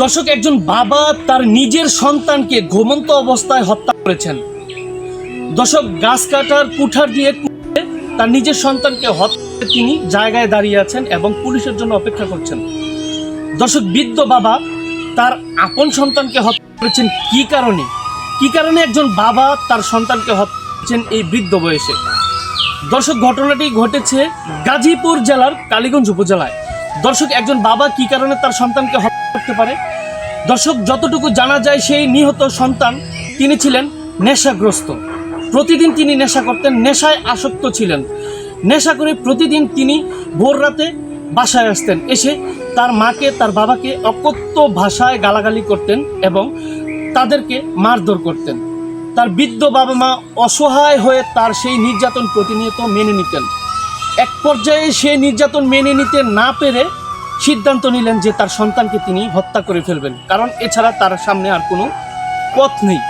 দর্শক, একজন বাবা তার নিজের সন্তানকে ঘুমন্ত অবস্থায় হত্যা করেছেন। দর্শক, গাছ কাটার কুঠার দিয়ে তার নিজের সন্তানকে হত্যা করে তিনি জায়গায় দাঁড়িয়ে আছেন এবং পুলিশের জন্য অপেক্ষা করছেন। দর্শক, বৃদ্ধ বাবা তার আপন সন্তানকে হত্যা করেছেন কি কারণে একজন বাবা তার সন্তানকে হত্যা করেছেন এই বৃদ্ধ বয়সে? দর্শক, ঘটনাটি ঘটেছে গাজীপুর জেলার কালীগঞ্জ উপজেলায়। দর্শক, একজন বাবা কি কারণে তার সন্তানকে হত্যা করতে পারে? দর্শক, যতটুকু জানা যায় সেই নিহত সন্তান তিনি ছিলেন নেশাগ্রস্ত। প্রতিদিন তিনি নেশা করতেন, নেশায় আসক্ত ছিলেন। নেশা করে প্রতিদিন তিনি ভোর রাতে বাসায় আসতেন, এসে তার মাকে তার বাবাকে অকথ্য ভাষায় গালাগালি করতেন এবং তাদেরকে মারধর করতেন। তার বৃদ্ধ বাবা মা অসহায় হয়ে তার সেই নির্যাতন প্রতিনিয়ত মেনে নিতেন। এক পর্যায়ে সে নির্যাতন মেনে নিতে না পেরে সিদ্ধান্ত নিলেন যে তার সন্তানকে তিনি হত্যা করে ফেলবেন, কারণ এছাড়া তার সামনে আর কোনো পথ নেই।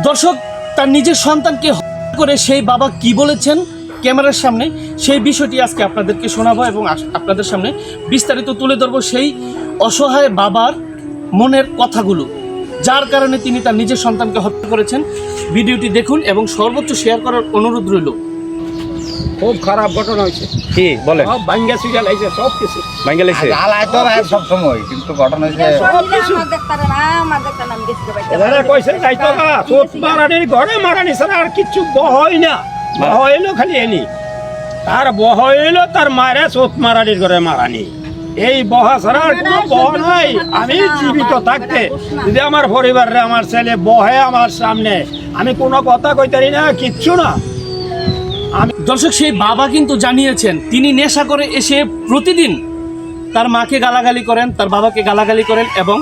দর্শক, তার নিজের সন্তানকে হত্যা করে সেই বাবা কি বলেছেন ক্যামেরার সামনে, সেই বিষয়টি আজকে আপনাদেরকে শোনাবো এবং আপনাদের সামনে বিস্তারিত তুলে ধরবো সেই অসহায় বাবার মনের কথাগুলো, যার কারণে তিনি তার নিজের সন্তানকে হত্যা করেছেন। ভিডিওটি দেখুন এবং সর্বোচ্চ শেয়ার করার অনুরোধ রইল। খুব খারাপ ঘটনা হয়েছে। কি বলেন? সব ভাঙ্গা চুরা লাগছে, সব কিছু ভাঙ্গা লাগছে। জ্বালায় তো ভাই সব সময়, কিন্তু ঘটনা হয়েছে সব কিছু। এবারে কইছে যাইতো না, চোট মারানির ঘরে মারানি ছাড়া আর কিচ্ছু বহই না। বহইলো খালি এনি, তার বহইলো তার মারে চোট মারানির ঘরে মারানি। এই বহা ছাড়া আর কোনো বহ নাই। আমি জীবিত থাকতে যদি আমার পরিবারে আমার ছেলে বহে আমার সামনে, আমি কোনো কথা কইতারি না, কিচ্ছু না। দর্শক, সেই বাবা কিন্তু জানিয়েছেন তিনি নেশা করে এসে প্রতিদিন তার মাকে গালাগালি করেন, তার বাবাকে গালাগালি করেন এবং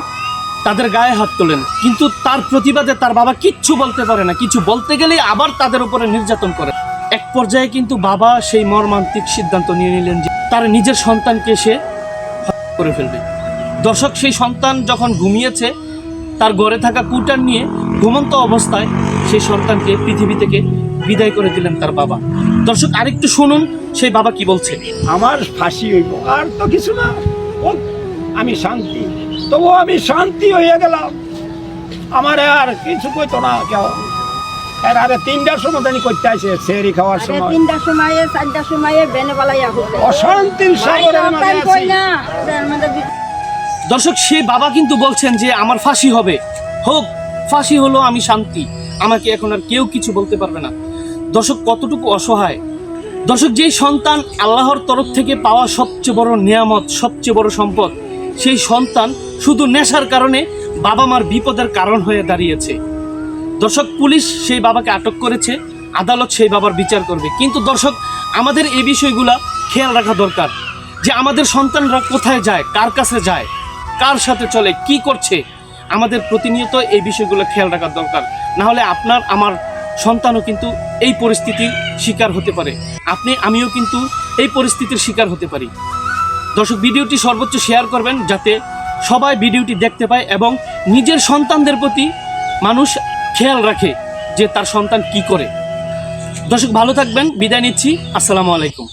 তাদের গায়ে হাত তোলেন, কিন্তু তার প্রতিবাদে তার বাবা কিচ্ছু বলতে পারে না। কিছু বলতে গেলে আবার তাদের উপরে নির্যাতন করে। এক পর্যায়ে কিন্তু বাবা সেই মর্মান্তিক সিদ্ধান্ত নিয়ে নিলেন যে তার নিজের সন্তানকে সে হত্যা করে ফেলবে। দর্শক, সেই সন্তান যখন ঘুমিয়েছে, তার ঘরে থাকা কুটার নিয়ে ঘুমন্ত অবস্থায় সেই সন্তানকে পৃথিবী থেকে বিদায় করে দিলেন তার বাবা। দর্শক, আরেকটু শুনুন সেই বাবা কি বলছে। আমার ফাঁসি হইব, আর তো কিছু না। ও আমি শান্তি, তবু আমি শান্তি হয়ে গেলাম। আমার আর কিছু কইতো না কেউ। এর আরে 3টার সময় জানি করতে আসে, সেরি খাওয়ার সময় 3টার সময় 4টার সময় বেনে পালাইয়া হতো। অশান্তির সাগরের মাঝে আছি। দর্শক, সেই বাবা কিন্তু বলছেন যে আমার ফাঁসি হবে, হোক, ফাঁসি হলো, আমি শান্তি, আমাকে এখন আর কেউ কিছু বলতে পারবে না। দর্শক, কতটুকু অসহায়। দর্শক, যেই সন্তান আল্লাহর তরফ থেকে পাওয়া সবচেয়ে বড় নিয়ামত, সবচেয়ে বড় সম্পদ, সেই সন্তান শুধু নেশার কারণে বাবা মার বিপদের কারণ হয়ে দাঁড়িয়েছে। দর্শক, পুলিশ সেই বাবাকে আটক করেছে, আদালত সেই বাবার বিচার করবে। কিন্তু দর্শক, আমাদের এই বিষয়গুলা খেয়াল রাখা দরকার যে আমাদের সন্তানরা কোথায় যায়, কার কাছে যায়, কার সাথে চলে, কি করছে। আমাদের প্রতিনিয়ত এই বিষয়গুলো খেয়াল রাখা দরকার, না হলে আপনার আমার সন্তানও কিন্তু এই পরিস্থিতির শিকার হতে পারে। আমিও কিন্তু এই পরিস্থিতির শিকার হতে পারি। দর্শক, ভিডিওটি সর্বোচ্চ শেয়ার করবেন যাতে সবাই ভিডিওটি দেখতে পায় এবং নিজের সন্তানদের প্রতি মানুষ খেয়াল রাখে যে তার সন্তান কি করে। দর্শক, ভালো থাকবেন, বিদায় নিচ্ছি, আসসালামু আলাইকুম।